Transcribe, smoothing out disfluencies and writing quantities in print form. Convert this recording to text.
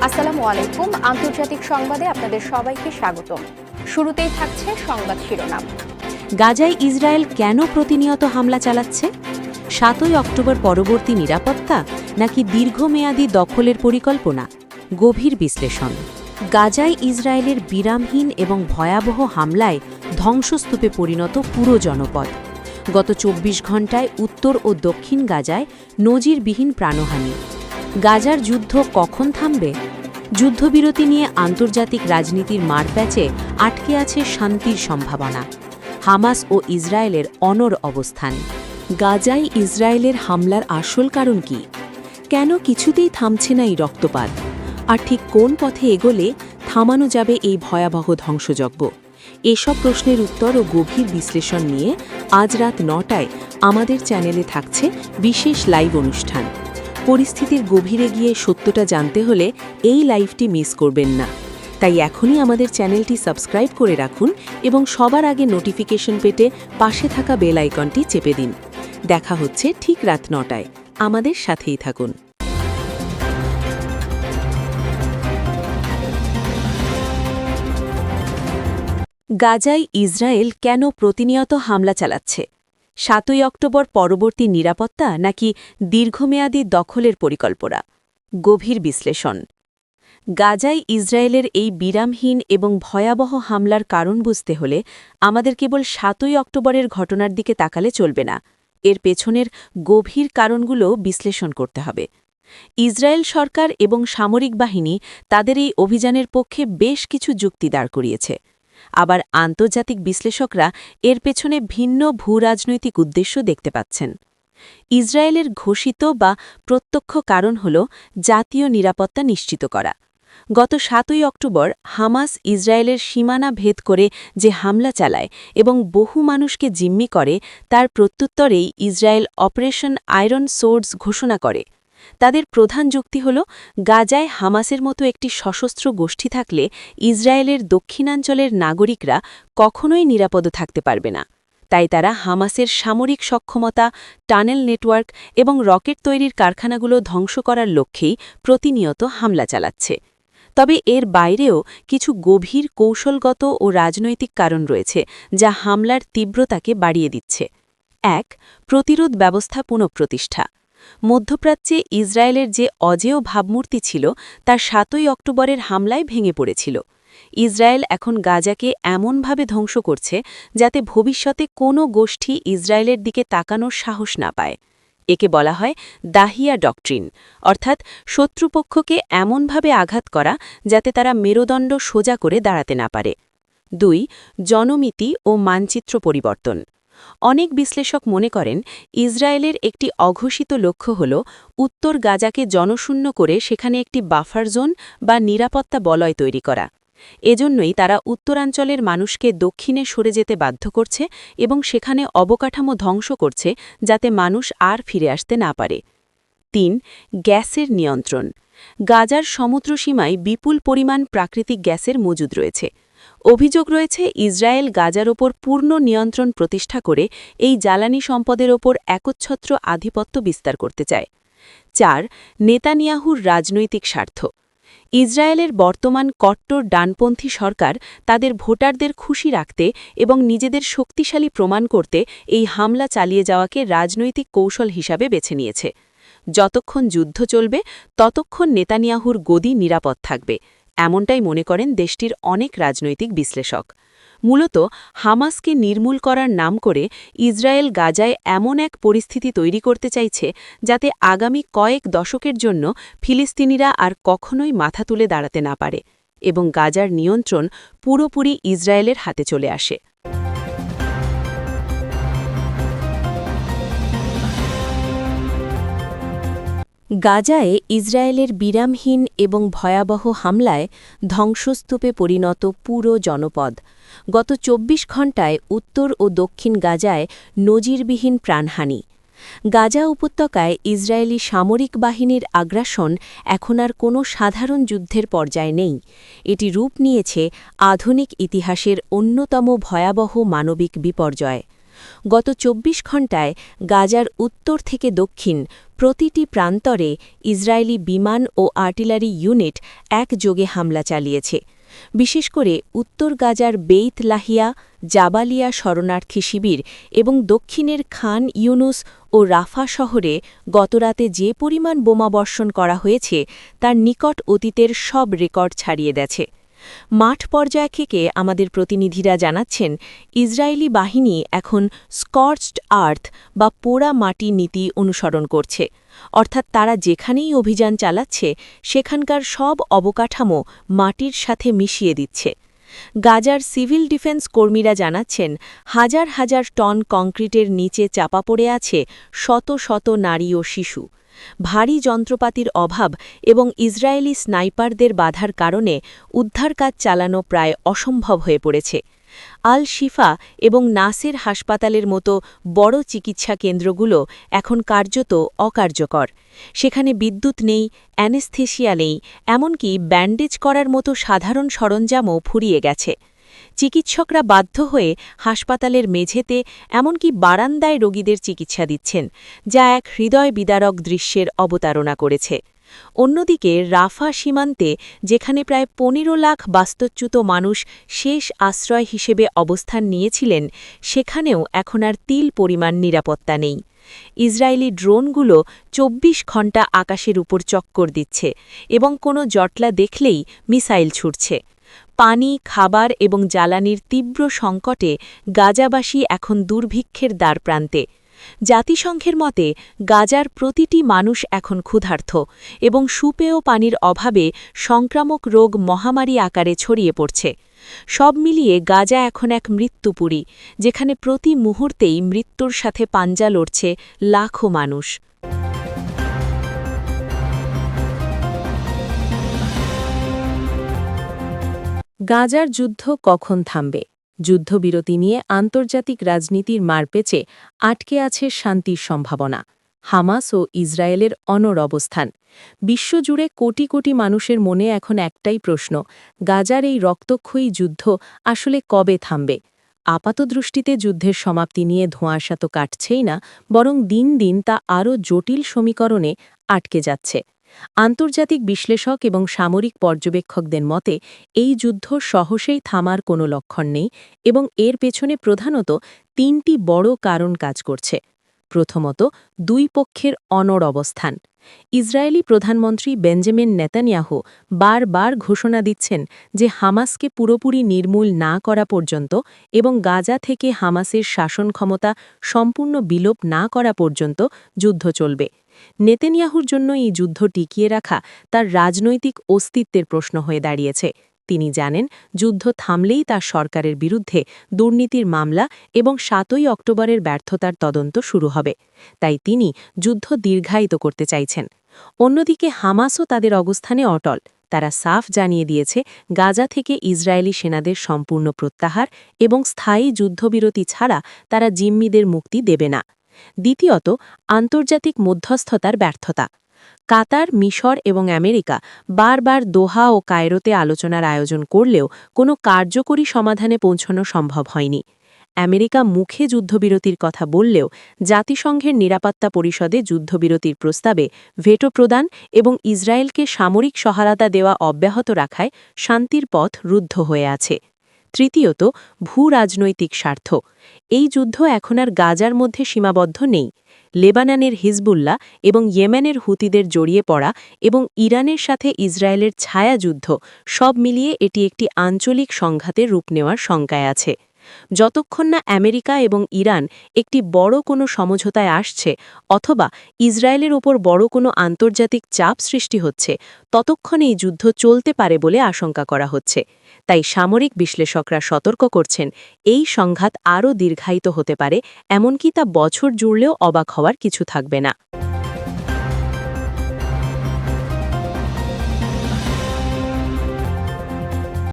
আসসালামু আলাইকুম। আন্তর্জাতিক সংবাদে আপনাদের সবাইকে স্বাগতম। শুরুতেই থাকছে সংবাদ শিরোনাম। গাজায় ইসরায়েল কেন প্রতিনিয়ত হামলা চালাচ্ছে? ৭ই অক্টোবর পরবর্তী নিরাপত্তা নাকি দীর্ঘমেয়াদী দখলের পরিকল্পনা? গভীর বিশ্লেষণ। গাজায় ইসরায়েলের বিরামহীন এবং ভয়াবহ হামলায় ধ্বংসস্তূপে পরিণত পুরো জনপদ। গত ২৪ ঘণ্টায় উত্তর ও দক্ষিণ গাজায় নজিরবিহীন প্রাণহানি। গাজার যুদ্ধ কখন থামবে? যুদ্ধবিরতি নিয়ে আন্তর্জাতিক রাজনীতির মারপ্যাচে আটকে আছে শান্তির সম্ভাবনা। হামাস ও ইসরায়েলের অনড় অবস্থান। গাজায় ইসরায়েলের হামলার আসল কারণ কি? কেন কিছুতেই থামছে না এই রক্তপাত? আর ঠিক কোন পথে এগোলে থামানো যাবে এই ভয়াবহ ধ্বংসযজ্ঞ? এসব প্রশ্নের উত্তর ও গভীর বিশ্লেষণ নিয়ে আজ রাত ৯টায় আমাদের চ্যানেলে থাকছে বিশেষ লাইভ অনুষ্ঠান। পরিস্থিতির গভীরে গিয়ে সত্যটা জানতে হলে এই লাইভটি মিস করবেন না। তাই এখনই আমাদের চ্যানেলটি সাবস্ক্রাইব করে রাখুন এবং সবার আগে নোটিফিকেশন পেতে পাশে থাকা বেল আইকনটি চেপে দিন। দেখা হচ্ছে ঠিক রাত ৯টায়। আমাদের সাথেই থাকুন। গাজায় ইসরায়েল কেন প্রতিনিয়ত হামলা চালাচ্ছে? ৭ই অক্টোবর পরবর্তী নিরাপত্তা নাকি দীর্ঘমেয়াদী দখলের পরিকল্পনা? গভীর বিশ্লেষণ। গাজায় ইসরায়েলের এই বিরামহীন এবং ভয়াবহ হামলার কারণ বুঝতে হলে আমাদের কেবল ৭ই অক্টোবরের ঘটনার দিকে তাকালে চলবে না, এর পেছনের গভীর কারণগুলো বিশ্লেষণ করতে হবে। ইসরায়েল সরকার এবং সামরিক বাহিনী তাদের এই অভিযানের পক্ষে বেশ কিছু যুক্তি দাঁড় করিয়েছে। আবার আন্তর্জাতিক বিশ্লেষকরা এর পেছনে ভিন্ন ভূরাজনৈতিক উদ্দেশ্য দেখতে পাচ্ছেন। ইসরায়েলের ঘোষিত বা প্রত্যক্ষ কারণ হল জাতীয় নিরাপত্তা নিশ্চিত করা। গত ৭ই অক্টোবর হামাস ইসরায়েলের সীমানা ভেদ করে যে হামলা চালায় এবং বহু মানুষকে জিম্মি করে, তার প্রত্যুত্তরেই ইসরায়েল অপারেশন আয়রন সোর্ডস ঘোষণা করে। তাদের প্রধান যুক্তি হল, গাজায় হামাসের মতো একটি সশস্ত্র গোষ্ঠী থাকলে ইসরায়েলের দক্ষিণাঞ্চলের নাগরিকরা কখনোই নিরাপদ থাকতে পারবে না। তাই তারা হামাসের সামরিক সক্ষমতা, টানেল নেটওয়ার্ক এবং রকেট তৈরির কারখানাগুলো ধ্বংস করার লক্ষ্যেই প্রতিনিয়ত হামলা চালাচ্ছে। তবে এর বাইরেও কিছু গভীর কৌশলগত ও রাজনৈতিক কারণ রয়েছে যা হামলার তীব্রতাকে বাড়িয়ে দিচ্ছে। ১. প্রতিরোধ ব্যবস্থা পুনঃপ্রতিষ্ঠা। মধ্যপ্রাচ্যে ইসরায়েলের যে অজেয় ভাবমূর্তি ছিল তা ৭ই অক্টোবরের হামলায় ভেঙে পড়েছিল। ইসরায়েল এখন গাজাকে এমনভাবে ধ্বংস করছে যাতে ভবিষ্যতে কোনো গোষ্ঠী ইসরায়েলের দিকে তাকানোর সাহস না পায়। একে বলা হয় দাহিয়া ডকট্রিন, অর্থাৎ শত্রুপক্ষকে এমনভাবে আঘাত করা যাতে তারা মেরুদণ্ড সোজা করে দাঁড়াতে না পারে। ২. জনমিতি ও মানচিত্র পরিবর্তন। অনেক বিশ্লেষক মনে করেন ইসরায়েলের একটি অঘোষিত লক্ষ্য হল উত্তর গাজাকে জনশূন্য করে সেখানে একটি বাফার জোন বা নিরাপত্তা বলয় তৈরি করা। এজন্যই তারা উত্তরাঞ্চলের মানুষকে দক্ষিণে সরে যেতে বাধ্য করছে এবং সেখানে অবকাঠামো ধ্বংস করছে যাতে মানুষ আর ফিরে আসতে না পারে। ৩. গ্যাসের নিয়ন্ত্রণ। গাজার সমুদ্রসীমায় বিপুল পরিমাণ প্রাকৃতিক গ্যাসের মজুদ রয়েছে। অভিযোগ রয়েছে ইসরায়েল গাজার ওপর পূর্ণ নিয়ন্ত্রণ প্রতিষ্ঠা করে এই জ্বালানি সম্পদের ওপর একচ্ছত্র আধিপত্য বিস্তার করতে চায়। ৪. নেতানিয়াহুর রাজনৈতিক স্বার্থ। ইসরায়েলের বর্তমান কট্টর ডানপন্থী সরকার তাদের ভোটারদের খুশি রাখতে এবং নিজেদের শক্তিশালী প্রমাণ করতে এই হামলা চালিয়ে যাওয়াকে রাজনৈতিক কৌশল হিসাবে বেছে নিয়েছে। যতক্ষণ যুদ্ধ চলবে ততক্ষণ নেতানিয়াহুর গদি নিরাপদ থাকবে, এমনটাই মনে করেন দেশটির অনেক রাজনৈতিক বিশ্লেষক। মূলত হামাসকে নির্মূল করার নাম করে ইসরায়েল গাজায় এমন এক পরিস্থিতি তৈরি করতে চাইছে যাতে আগামী কয়েক দশকের জন্য ফিলিস্তিনিরা আর কখনোই মাথা তুলে দাঁড়াতে না পারে এবং গাজার নিয়ন্ত্রণ পুরোপুরি ইসরায়েলের হাতে চলে আসে। গাজায় ইসরায়েলের বিরামহীন এবং ভয়াবহ হামলায় ধ্বংসস্তূপে পরিণত পুরো জনপদ। গত ২৪ ঘণ্টায় উত্তর ও দক্ষিণ গাজায় নজিরবিহীন প্রাণহানি। গাজা উপত্যকায় ইসরায়েলি সামরিক বাহিনীর আগ্রাসন এখন আর কোনো সাধারণ যুদ্ধের পর্যায়ে নেই। এটি রূপ নিয়েছে আধুনিক ইতিহাসের অন্যতম ভয়াবহ মানবিক বিপর্যয়। গত ২৪ ঘণ্টায় গাজার উত্তর থেকে দক্ষিণ প্রতিটি প্রান্তরে ইসরায়েলি বিমান ও আর্টিলারি ইউনিট একযোগে হামলা চালিয়েছে। বিশেষ করে উত্তর গাজার বেইত লাহিয়া, জাবালিয়া শরণার্থী শিবির এবং দক্ষিণের খান ইউনুস ও রাফা শহরে গতরাতে যে পরিমাণ বোমাবর্ষণ করা হয়েছে তার নিকট অতীতের সব রেকর্ড ছাড়িয়ে গেছে। মাঠ পর্যায় থেকে আমাদের প্রতিনিধিরা জানাচ্ছেন, ইসরায়েলি বাহিনী এখন স্কর্চড আর্থ বা পোড়া মাটি নীতি অনুসরণ করছে, অর্থাৎ তারা যেখানেই অভিযান চালাচ্ছে সেখানকার সব অবকাঠামো মাটির সাথে মিশিয়ে দিচ্ছে। গাজার সিভিল ডিফেন্স কর্মীরা জানাচ্ছেন, হাজার হাজার টন কংক্রিটের নিচে চাপা পড়ে আছে শত শত নারী ও শিশু। ভারী যন্ত্রপাতির অভাব এবং ইসরায়েলি স্নাইপারদের বাধার কারণে উদ্ধার কাজ চালানো প্রায় অসম্ভব হয়ে পড়েছে। আল শিফা এবং নাসের হাসপাতালের মতো বড় চিকিৎসা কেন্দ্রগুলো এখন কার্যত অকার্যকর। সেখানে বিদ্যুৎ নেই, অ্যানেস্থেসিয়া নেই, এমনকি ব্যান্ডেজ করার মতো সাধারণ সরঞ্জামও ফুরিয়ে গেছে। চিকিৎসকরা বাধ্য হয়ে হাসপাতালের মেঝেতে, এমনকি বারান্দায় রোগীদের চিকিৎসা দিচ্ছেন, যা এক হৃদয় বিদারক দৃশ্যের অবতারণা করেছে। অন্যদিকে রাফা সীমান্তে, যেখানে প্রায় ১৫ লাখ বাস্তুচ্যুত মানুষ শেষ আশ্রয় হিসেবে অবস্থান নিয়েছিলেন, সেখানেও এখন আর তিল পরিমাণ নিরাপত্তা নেই। ইসরায়েলি ড্রোনগুলো ২৪ ঘণ্টা আকাশের উপর চক্কর দিচ্ছে এবং কোনো জটলা দেখলেই মিসাইল ছুটছে। পানি, খাবার এবং জ্বালানির তীব্র সংকটে গাজাবাসী এখন দুর্ভিক্ষের দ্বারপ্রান্তে। জাতিসংঘের মতে গাজার প্রতিটি মানুষ এখন ক্ষুধার্ত এবং সুপেয় পানির অভাবে সংক্রামক রোগ মহামারী আকারে ছড়িয়ে পড়ছে। সব মিলিয়ে গাজা এখন এক মৃত্যুপুরী, যেখানে প্রতি মুহূর্তেই মৃত্যুর সাথে পাঞ্জা লড়ছে লাখো মানুষ। গাজার যুদ্ধ কখন থামবে? যুদ্ধবিরতি নিয়ে আন্তর্জাতিক রাজনীতির মারপেচে আটকে আছে শান্তির সম্ভাবনা। হামাস ও ইসরায়েলের অনড় অবস্থান। বিশ্বজুড়ে কোটি কোটি মানুষের মনে এখন একটাই প্রশ্ন, গাজার এই রক্তক্ষয়ী যুদ্ধ আসলে কবে থামবে? আপাতদৃষ্টিতে যুদ্ধের সমাপ্তি নিয়ে ধোঁয়াশা তো কাটছেই না, বরং দিন দিন তা আরও জটিল সমীকরণে আটকে যাচ্ছে। আন্তর্জাতিক বিশ্লেষক এবং সামরিক পর্যবেক্ষকদের মতে এই যুদ্ধ সহসেই থামার কোনো লক্ষণ নেই এবং এর পেছনে প্রধানত ৩টি বড় কারণ কাজ করছে। প্রথমত, দুই পক্ষের অনড় অবস্থান। ইসরায়েলি প্রধানমন্ত্রী বেঞ্জামিন নেতানিয়াহু বারবার ঘোষণা দিচ্ছেন যে হামাসকে পুরোপুরি নির্মূল না করা পর্যন্ত এবং গাজা থেকে হামাসের শাসন ক্ষমতা সম্পূর্ণ বিলোপ না করা পর্যন্ত যুদ্ধ চলবে। নেতানিয়াহুর জন্য এই যুদ্ধ টিকিয়ে রাখা তার রাজনৈতিক অস্তিত্বের প্রশ্ন হয়ে দাঁড়িয়েছে। তিনি জানেন, যুদ্ধ থামলেই তার সরকারের বিরুদ্ধে দুর্নীতির মামলা এবং ৭ই অক্টোবরের ব্যর্থতার তদন্ত শুরু হবে। তাই তিনি যুদ্ধ দীর্ঘায়িত করতে চাইছেন। অন্যদিকে হামাসও তাদের অবস্থানে অটল। তারা সাফ জানিয়ে দিয়েছে, গাজা থেকে ইসরায়েলি সেনাদের সম্পূর্ণ প্রত্যাহার এবং স্থায়ী যুদ্ধবিরতি ছাড়া তারা জিম্মিদের মুক্তি দেবে না। দ্বিতীয়ত, আন্তর্জাতিক মধ্যস্থতার ব্যর্থতা। কাতার, মিশর এবং আমেরিকা বারবার দোহা ও কায়রোতে আলোচনার আয়োজন করলেও কোনো কার্যকরী সমাধানে পৌঁছানো সম্ভব হয়নি। আমেরিকা মুখে যুদ্ধবিরতির কথা বললেও জাতিসংঘের নিরাপত্তা পরিষদে যুদ্ধবিরতির প্রস্তাবে ভেটো প্রদান এবং ইসরায়েলকে সামরিক সহায়তা দেওয়া অব্যাহত রাখায় শান্তির পথ রুদ্ধ হয়ে আছে। তৃতীয়ত, ভূ-রাজনৈতিক স্বার্থ। এই যুদ্ধ এখন আর গাজার মধ্যে সীমাবদ্ধ নেই। লেবাননের হিজবুল্লাহ এবং ইয়েমেনের হুতিদের জড়িয়ে পড়া এবং ইরানের সাথে ইসরায়েলের ছায়াযুদ্ধ, সব মিলিয়ে এটি একটি আঞ্চলিক সংঘাতের রূপ নেওয়ার শঙ্কায় আছে। যতক্ষণ না আমেরিকা এবং ইরান একটি বড় কোনো সমঝোতায় আসছে অথবা ইসরায়েলের ওপর বড় কোনো আন্তর্জাতিক চাপ সৃষ্টি হচ্ছে, ততক্ষণ এই যুদ্ধ চলতে পারে বলে আশঙ্কা করা হচ্ছে। তাই সামরিক বিশ্লেষকরা সতর্ক করছেন, এই সংঘাত আরও দীর্ঘায়িত হতে পারে, এমনকি তা বছর জুড়লেও অবাক হওয়ার কিছু থাকবে না।